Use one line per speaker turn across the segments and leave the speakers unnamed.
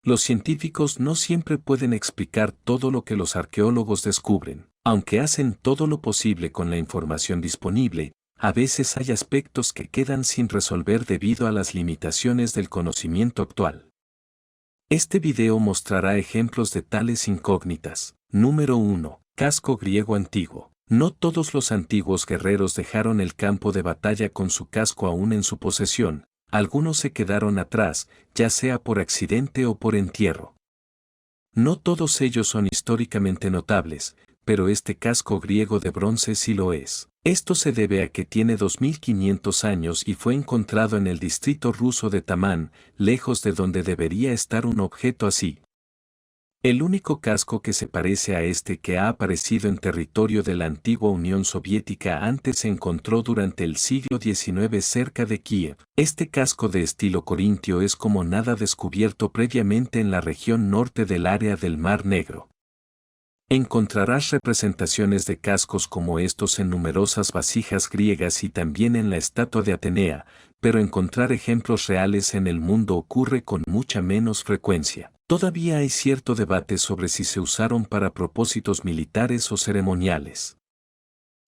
Los científicos no siempre pueden explicar todo lo que los arqueólogos descubren. Aunque hacen todo lo posible con la información disponible, a veces hay aspectos que quedan sin resolver debido a las limitaciones del conocimiento actual. Este video mostrará ejemplos de tales incógnitas. Número 1. Casco griego antiguo. No todos los antiguos guerreros dejaron el campo de batalla con su casco aún en su posesión. Algunos se quedaron atrás, ya sea por accidente o por entierro. No todos ellos son históricamente notables, pero este casco griego de bronce sí lo es. Esto se debe a que tiene 2500 años y fue encontrado en el distrito ruso de Tamán, lejos de donde debería estar un objeto así. El único casco que se parece a este que ha aparecido en territorio de la antigua Unión Soviética antes se encontró durante el siglo XIX cerca de Kiev. Este casco de estilo corintio es como nada descubierto previamente en la región norte del área del Mar Negro. Encontrarás representaciones de cascos como estos en numerosas vasijas griegas y también en la estatua de Atenea, pero encontrar ejemplos reales en el mundo ocurre con mucha menos frecuencia. Todavía hay cierto debate sobre si se usaron para propósitos militares o ceremoniales.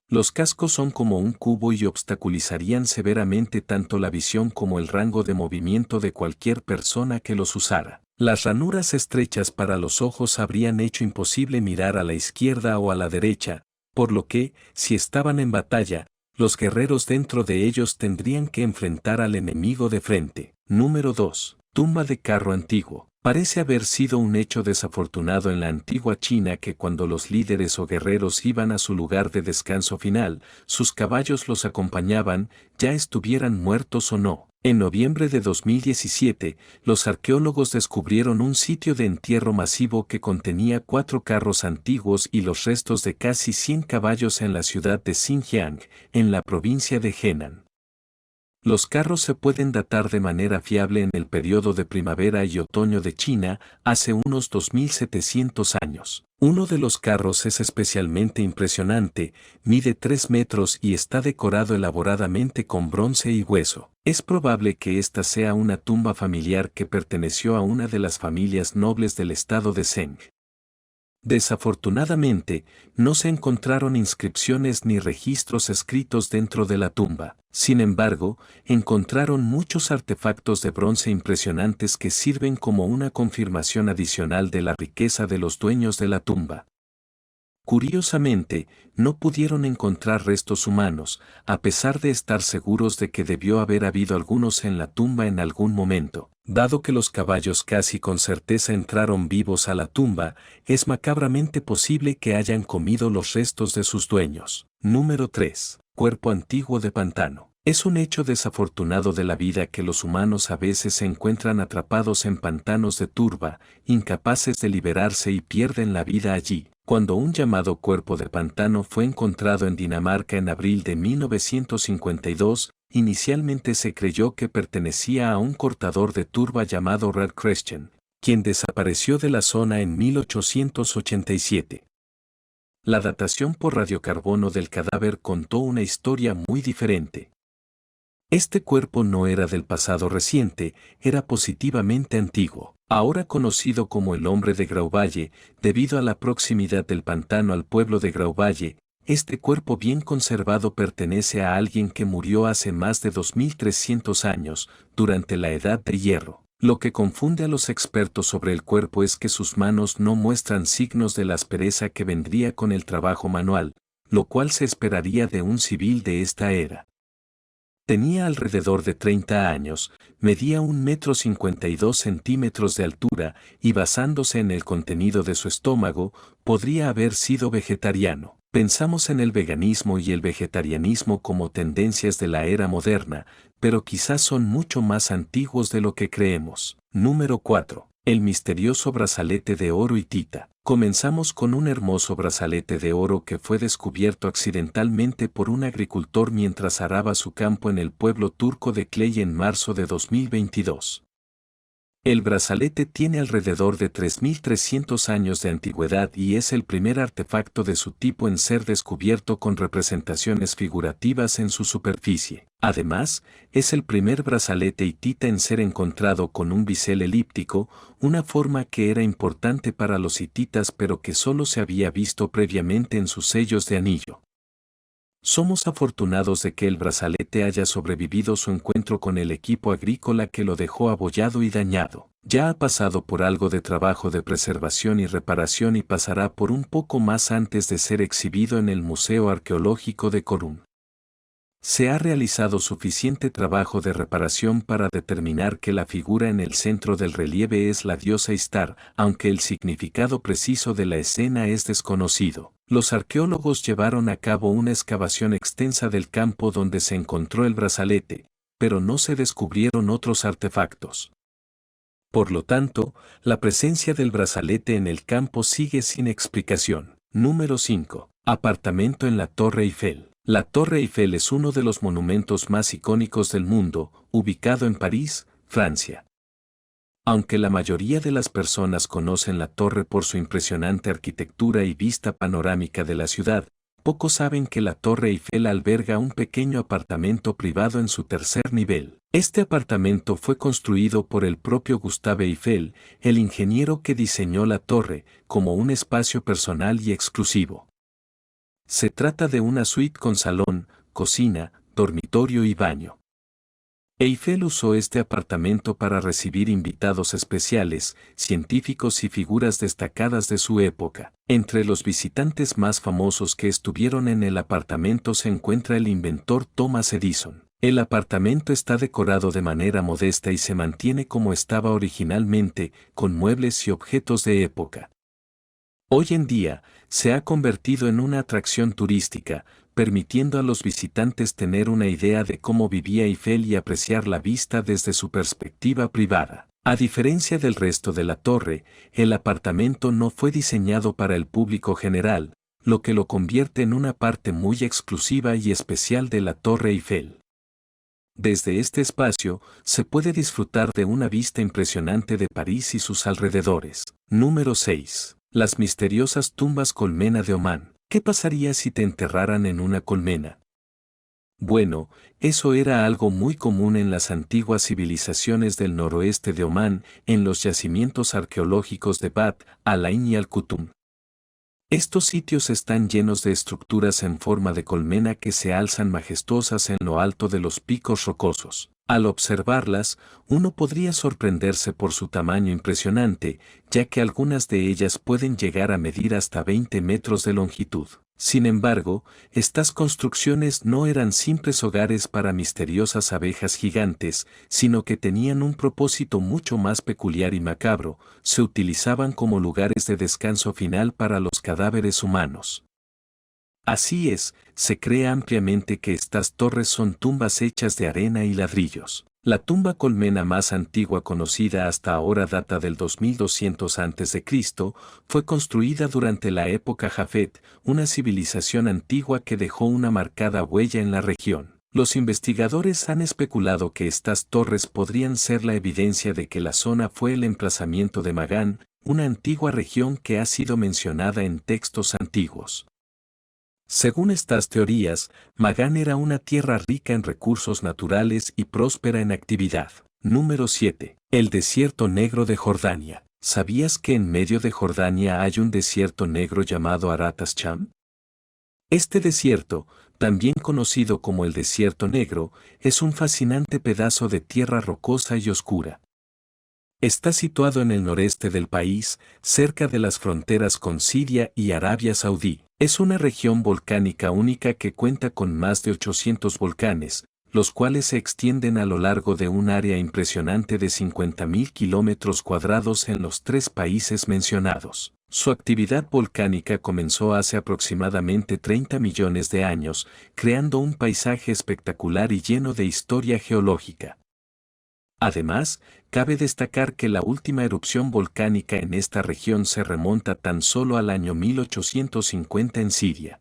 Los cascos son como un cubo y obstaculizarían severamente tanto la visión como el rango de movimiento de cualquier persona que los usara. Las ranuras estrechas para los ojos habrían hecho imposible mirar a la izquierda o a la derecha, por lo que, si estaban en batalla, los guerreros dentro de ellos tendrían que enfrentar al enemigo de frente. Número 2. Tumba de carro antiguo. Parece haber sido un hecho desafortunado en la antigua China que cuando los líderes o guerreros iban a su lugar de descanso final, sus caballos los acompañaban, ya estuvieran muertos o no. En noviembre de 2017, los arqueólogos descubrieron un sitio de entierro masivo que contenía 4 carros antiguos y los restos de casi 100 caballos en la ciudad de Xinjiang, en la provincia de Henan. Los carros se pueden datar de manera fiable en el periodo de primavera y otoño de China, hace unos 2700 años. Uno de los carros es especialmente impresionante, mide 3 metros y está decorado elaboradamente con bronce y hueso. Es probable que esta sea una tumba familiar que perteneció a una de las familias nobles del estado de Zheng. Desafortunadamente, no se encontraron inscripciones ni registros escritos dentro de la tumba. Sin embargo, encontraron muchos artefactos de bronce impresionantes que sirven como una confirmación adicional de la riqueza de los dueños de la tumba. Curiosamente, no pudieron encontrar restos humanos, a pesar de estar seguros de que debió haber habido algunos en la tumba en algún momento. Dado que los caballos casi con certeza entraron vivos a la tumba, es macabramente posible que hayan comido los restos de sus dueños. Número 3. Cuerpo antiguo de pantano. Es un hecho desafortunado de la vida que los humanos a veces se encuentran atrapados en pantanos de turba, incapaces de liberarse y pierden la vida allí. Cuando un llamado cuerpo de pantano fue encontrado en Dinamarca en abril de 1952, inicialmente se creyó que pertenecía a un cortador de turba llamado Rad Christian, quien desapareció de la zona en 1887. La datación por radiocarbono del cadáver contó una historia muy diferente. Este cuerpo no era del pasado reciente, era positivamente antiguo. Ahora conocido como el hombre de Grauvalle, debido a la proximidad del pantano al pueblo de Grauvalle, este cuerpo bien conservado pertenece a alguien que murió hace más de 2300 años, durante la Edad de Hierro. Lo que confunde a los expertos sobre el cuerpo es que sus manos no muestran signos de la aspereza que vendría con el trabajo manual, lo cual se esperaría de un civil de esta era. Tenía alrededor de 30 años, medía 1,52 m de altura y basándose en el contenido de su estómago, podría haber sido vegetariano. Pensamos en el veganismo y el vegetarianismo como tendencias de la era moderna, pero quizás son mucho más antiguos de lo que creemos. Número 4. El misterioso brazalete de oro hitita. Comenzamos con un hermoso brazalete de oro que fue descubierto accidentalmente por un agricultor mientras araba su campo en el pueblo turco de Clay en marzo de 2022. El brazalete tiene alrededor de 3.300 años de antigüedad y es el primer artefacto de su tipo en ser descubierto con representaciones figurativas en su superficie. Además, es el primer brazalete hitita en ser encontrado con un bisel elíptico, una forma que era importante para los hititas pero que solo se había visto previamente en sus sellos de anillo. Somos afortunados de que el brazalete haya sobrevivido su encuentro con el equipo agrícola que lo dejó abollado y dañado. Ya ha pasado por algo de trabajo de preservación y reparación y pasará por un poco más antes de ser exhibido en el Museo Arqueológico de Corún. Se ha realizado suficiente trabajo de reparación para determinar que la figura en el centro del relieve es la diosa Istar, aunque el significado preciso de la escena es desconocido. Los arqueólogos llevaron a cabo una excavación extensa del campo donde se encontró el brazalete, pero no se descubrieron otros artefactos. Por lo tanto, la presencia del brazalete en el campo sigue sin explicación. Número 5. Apartamento en la Torre Eiffel. La Torre Eiffel es uno de los monumentos más icónicos del mundo, ubicado en París, Francia. Aunque la mayoría de las personas conocen la torre por su impresionante arquitectura y vista panorámica de la ciudad, pocos saben que la Torre Eiffel alberga un pequeño apartamento privado en su tercer nivel. Este apartamento fue construido por el propio Gustave Eiffel, el ingeniero que diseñó la torre, como un espacio personal y exclusivo. Se trata de una suite con salón, cocina, dormitorio y baño. Eiffel usó este apartamento para recibir invitados especiales, científicos y figuras destacadas de su época. Entre los visitantes más famosos que estuvieron en el apartamento se encuentra el inventor Thomas Edison. El apartamento está decorado de manera modesta y se mantiene como estaba originalmente, con muebles y objetos de época. Hoy en día, se ha convertido en una atracción turística, permitiendo a los visitantes tener una idea de cómo vivía Eiffel y apreciar la vista desde su perspectiva privada. A diferencia del resto de la torre, el apartamento no fue diseñado para el público general, lo que lo convierte en una parte muy exclusiva y especial de la Torre Eiffel. Desde este espacio, se puede disfrutar de una vista impresionante de París y sus alrededores. Número 6. Las misteriosas tumbas colmena de Omán. ¿Qué pasaría si te enterraran en una colmena? Bueno, eso era algo muy común en las antiguas civilizaciones del noroeste de Omán, en los yacimientos arqueológicos de Bat, Al-Ain y Al-Kutum. Estos sitios están llenos de estructuras en forma de colmena que se alzan majestuosas en lo alto de los picos rocosos. Al observarlas, uno podría sorprenderse por su tamaño impresionante, ya que algunas de ellas pueden llegar a medir hasta 20 metros de longitud. Sin embargo, estas construcciones no eran simples hogares para misteriosas abejas gigantes, sino que tenían un propósito mucho más peculiar y macabro: se utilizaban como lugares de descanso final para los cadáveres humanos. Así es, se cree ampliamente que estas torres son tumbas hechas de arena y ladrillos. La tumba colmena más antigua conocida hasta ahora data del 2200 a.C., fue construida durante la época Jafet, una civilización antigua que dejó una marcada huella en la región. Los investigadores han especulado que estas torres podrían ser la evidencia de que la zona fue el emplazamiento de Magán, una antigua región que ha sido mencionada en textos antiguos. Según estas teorías, Magán era una tierra rica en recursos naturales y próspera en actividad. Número 7. El desierto negro de Jordania. ¿Sabías que en medio de Jordania hay un desierto negro llamado Arat Asham? Este desierto, también conocido como el Desierto Negro, es un fascinante pedazo de tierra rocosa y oscura. Está situado en el noreste del país, cerca de las fronteras con Siria y Arabia Saudí. Es una región volcánica única que cuenta con más de 800 volcanes, los cuales se extienden a lo largo de un área impresionante de 50.000 kilómetros cuadrados en los tres países mencionados. Su actividad volcánica comenzó hace aproximadamente 30 millones de años, creando un paisaje espectacular y lleno de historia geológica. Además, cabe destacar que la última erupción volcánica en esta región se remonta tan solo al año 1850 en Siria.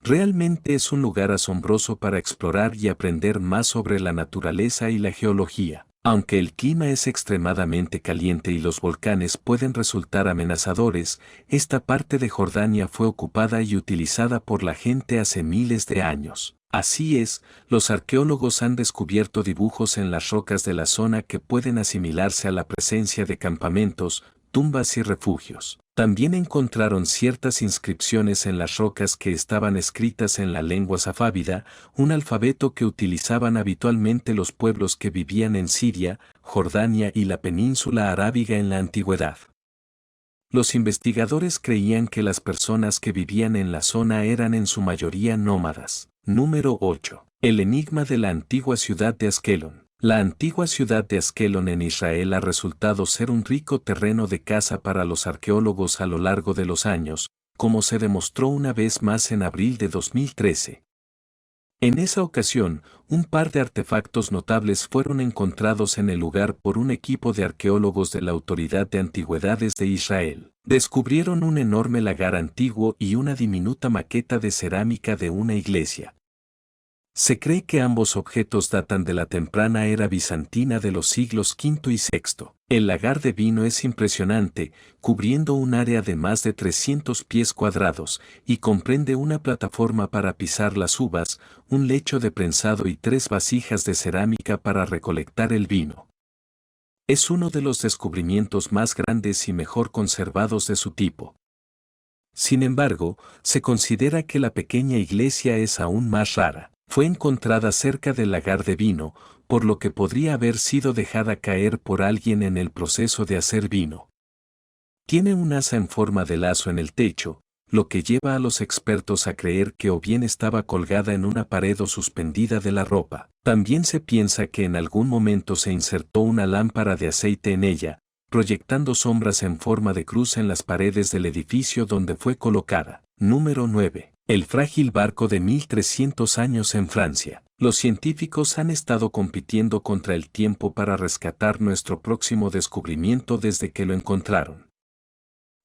Realmente es un lugar asombroso para explorar y aprender más sobre la naturaleza y la geología. Aunque el clima es extremadamente caliente y los volcanes pueden resultar amenazadores, esta parte de Jordania fue ocupada y utilizada por la gente hace miles de años. Así es, los arqueólogos han descubierto dibujos en las rocas de la zona que pueden asimilarse a la presencia de campamentos, tumbas y refugios. También encontraron ciertas inscripciones en las rocas que estaban escritas en la lengua safávida, un alfabeto que utilizaban habitualmente los pueblos que vivían en Siria, Jordania y la península arábiga en la antigüedad. Los investigadores creían que las personas que vivían en la zona eran en su mayoría nómadas. Número 8. El enigma de la antigua ciudad de Askelon. La antigua ciudad de Askelon en Israel ha resultado ser un rico terreno de caza para los arqueólogos a lo largo de los años, como se demostró una vez más en abril de 2013. En esa ocasión, un par de artefactos notables fueron encontrados en el lugar por un equipo de arqueólogos de la Autoridad de Antigüedades de Israel. Descubrieron un enorme lagar antiguo y una diminuta maqueta de cerámica de una iglesia. Se cree que ambos objetos datan de la temprana era bizantina de los siglos V y VI. El lagar de vino es impresionante, cubriendo un área de más de 300 pies cuadrados, y comprende una plataforma para pisar las uvas, un lecho de prensado y 3 vasijas de cerámica para recolectar el vino. Es uno de los descubrimientos más grandes y mejor conservados de su tipo. Sin embargo, se considera que la pequeña iglesia es aún más rara. Fue encontrada cerca del lagar de vino, por lo que podría haber sido dejada caer por alguien en el proceso de hacer vino. Tiene un asa en forma de lazo en el techo, lo que lleva a los expertos a creer que o bien estaba colgada en una pared o suspendida de la ropa. También se piensa que en algún momento se insertó una lámpara de aceite en ella, proyectando sombras en forma de cruz en las paredes del edificio donde fue colocada. Número 9. El frágil barco de 1300 años en Francia. Los científicos han estado compitiendo contra el tiempo para rescatar nuestro próximo descubrimiento desde que lo encontraron.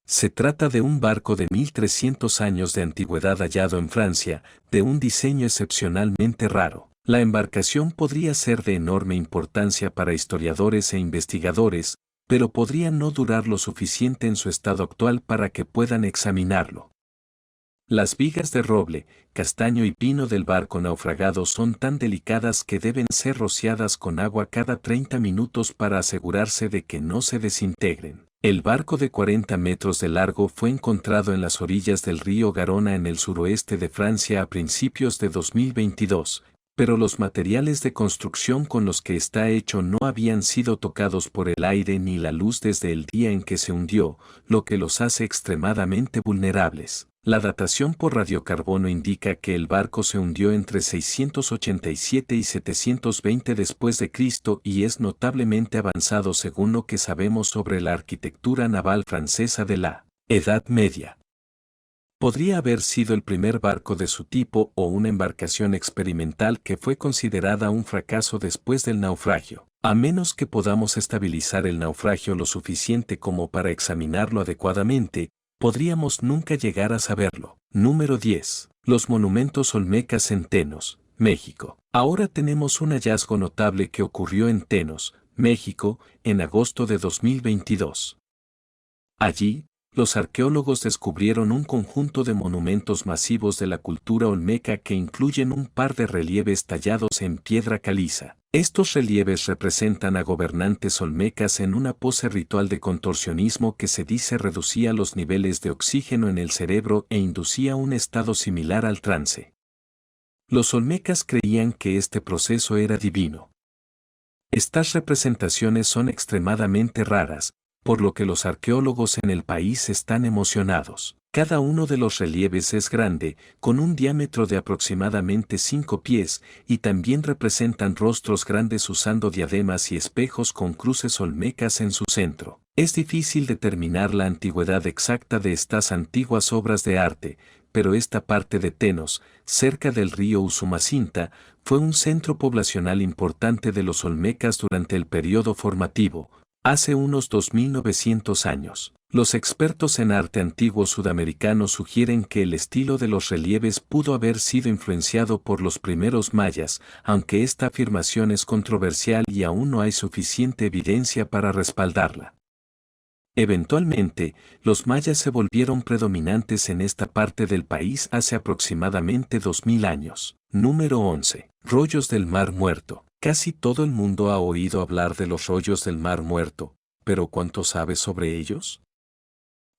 Se trata de un barco de 1300 años de antigüedad hallado en Francia, de un diseño excepcionalmente raro. La embarcación podría ser de enorme importancia para historiadores e investigadores, pero podría no durar lo suficiente en su estado actual para que puedan examinarlo. Las vigas de roble, castaño y pino del barco naufragado son tan delicadas que deben ser rociadas con agua cada 30 minutos para asegurarse de que no se desintegren. El barco de 40 metros de largo fue encontrado en las orillas del río Garona en el suroeste de Francia a principios de 2022, pero los materiales de construcción con los que está hecho no habían sido tocados por el aire ni la luz desde el día en que se hundió, lo que los hace extremadamente vulnerables. La datación por radiocarbono indica que el barco se hundió entre 687 y 720 después de Cristo y es notablemente avanzado según lo que sabemos sobre la arquitectura naval francesa de la Edad Media. Podría haber sido el primer barco de su tipo o una embarcación experimental que fue considerada un fracaso después del naufragio. A menos que podamos estabilizar el naufragio lo suficiente como para examinarlo adecuadamente, podríamos nunca llegar a saberlo. Número 10. Los monumentos olmecas en Tenos, México. Ahora tenemos un hallazgo notable que ocurrió en Tenos, México, en agosto de 2022. Allí, los arqueólogos descubrieron un conjunto de monumentos masivos de la cultura olmeca que incluyen un par de relieves tallados en piedra caliza. Estos relieves representan a gobernantes olmecas en una pose ritual de contorsionismo que se dice reducía los niveles de oxígeno en el cerebro e inducía un estado similar al trance. Los olmecas creían que este proceso era divino. Estas representaciones son extremadamente raras, por lo que los arqueólogos en el país están emocionados. Cada uno de los relieves es grande, con un diámetro de aproximadamente 5 pies, y también representan rostros grandes usando diademas y espejos con cruces olmecas en su centro. Es difícil determinar la antigüedad exacta de estas antiguas obras de arte, pero esta parte de Tenos, cerca del río Usumacinta, fue un centro poblacional importante de los olmecas durante el periodo formativo, hace unos 2900 años. Los expertos en arte antiguo sudamericano sugieren que el estilo de los relieves pudo haber sido influenciado por los primeros mayas, aunque esta afirmación es controversial y aún no hay suficiente evidencia para respaldarla. Eventualmente, los mayas se volvieron predominantes en esta parte del país hace aproximadamente 2000 años. Número 11. Rollos del Mar Muerto. Casi todo el mundo ha oído hablar de los rollos del Mar Muerto, pero ¿cuánto sabes sobre ellos?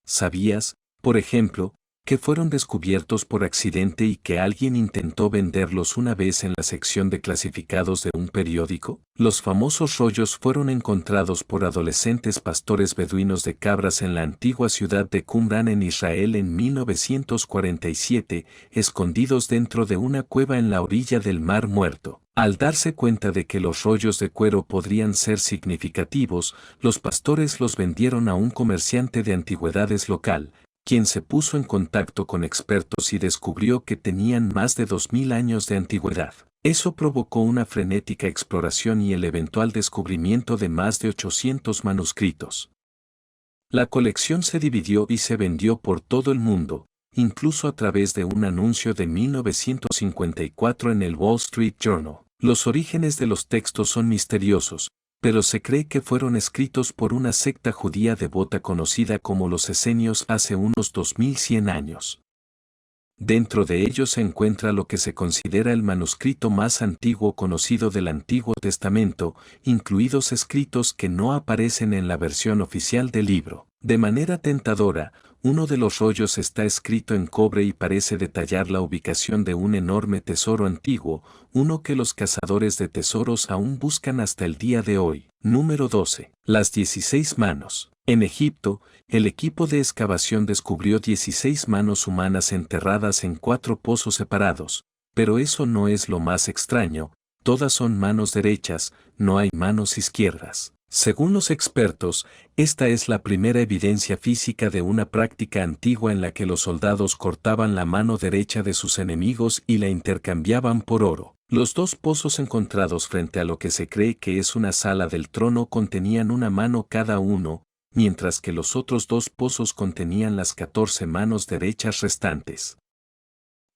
¿Sabías, por ejemplo, que fueron descubiertos por accidente y que alguien intentó venderlos una vez en la sección de clasificados de un periódico? Los famosos rollos fueron encontrados por adolescentes pastores beduinos de cabras en la antigua ciudad de Qumran en Israel en 1947, escondidos dentro de una cueva en la orilla del Mar Muerto. Al darse cuenta de que los rollos de cuero podrían ser significativos, los pastores los vendieron a un comerciante de antigüedades local, quien se puso en contacto con expertos y descubrió que tenían más de 2000 años de antigüedad. Eso provocó una frenética exploración y el eventual descubrimiento de más de 800 manuscritos. La colección se dividió y se vendió por todo el mundo, incluso a través de un anuncio de 1954 en el Wall Street Journal. Los orígenes de los textos son misteriosos, pero se cree que fueron escritos por una secta judía devota conocida como los esenios hace unos 2100 años. Dentro de ellos se encuentra lo que se considera el manuscrito más antiguo conocido del Antiguo Testamento, incluidos escritos que no aparecen en la versión oficial del libro. De manera tentadora, uno de los rollos está escrito en cobre y parece detallar la ubicación de un enorme tesoro antiguo, uno que los cazadores de tesoros aún buscan hasta el día de hoy. Número 12. Las 16 manos. En Egipto, el equipo de excavación descubrió 16 manos humanas enterradas en 4 pozos separados, pero eso no es lo más extraño, todas son manos derechas, no hay manos izquierdas. Según los expertos, esta es la primera evidencia física de una práctica antigua en la que los soldados cortaban la mano derecha de sus enemigos y la intercambiaban por oro. Los 2 pozos encontrados frente a lo que se cree que es una sala del trono contenían una mano cada uno, mientras que los otros 2 pozos contenían las 14 manos derechas restantes.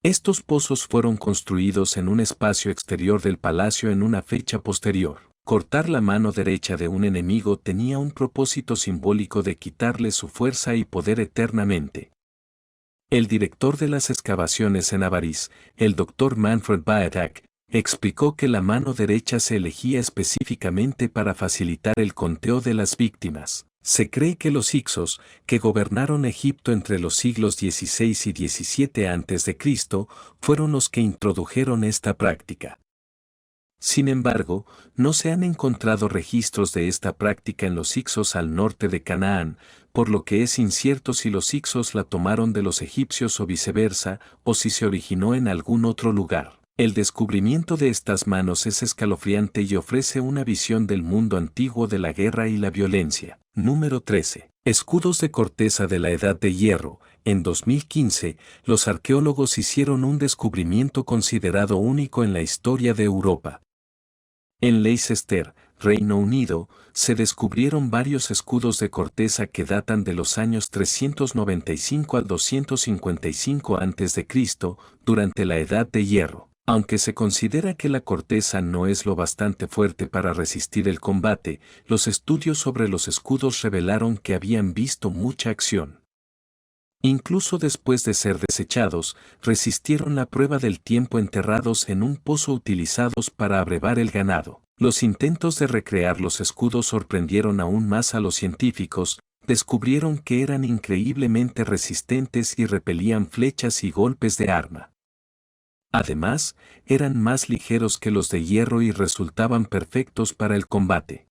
Estos pozos fueron construidos en un espacio exterior del palacio en una fecha posterior. Cortar la mano derecha de un enemigo tenía un propósito simbólico de quitarle su fuerza y poder eternamente. El director de las excavaciones en Avaris, el Dr. Manfred Baetak, explicó que la mano derecha se elegía específicamente para facilitar el conteo de las víctimas. Se cree que los hicsos, que gobernaron Egipto entre los siglos XVI y XVII a.C., fueron los que introdujeron esta práctica. Sin embargo, no se han encontrado registros de esta práctica en los hicsos al norte de Canaán, por lo que es incierto si los hicsos la tomaron de los egipcios o viceversa, o si se originó en algún otro lugar. El descubrimiento de estas manos es escalofriante y ofrece una visión del mundo antiguo de la guerra y la violencia. Número 13. Escudos de corteza de la Edad de Hierro. En 2015, los arqueólogos hicieron un descubrimiento considerado único en la historia de Europa. En Leicester, Reino Unido, se descubrieron varios escudos de corteza que datan de los años 395 al 255 a.C., durante la Edad de Hierro. Aunque se considera que la corteza no es lo bastante fuerte para resistir el combate, los estudios sobre los escudos revelaron que habían visto mucha acción. Incluso después de ser desechados, resistieron la prueba del tiempo enterrados en un pozo utilizados para abrevar el ganado. Los intentos de recrear los escudos sorprendieron aún más a los científicos, descubrieron que eran increíblemente resistentes y repelían flechas y golpes de arma. Además, eran más ligeros que los de hierro y resultaban perfectos para el combate.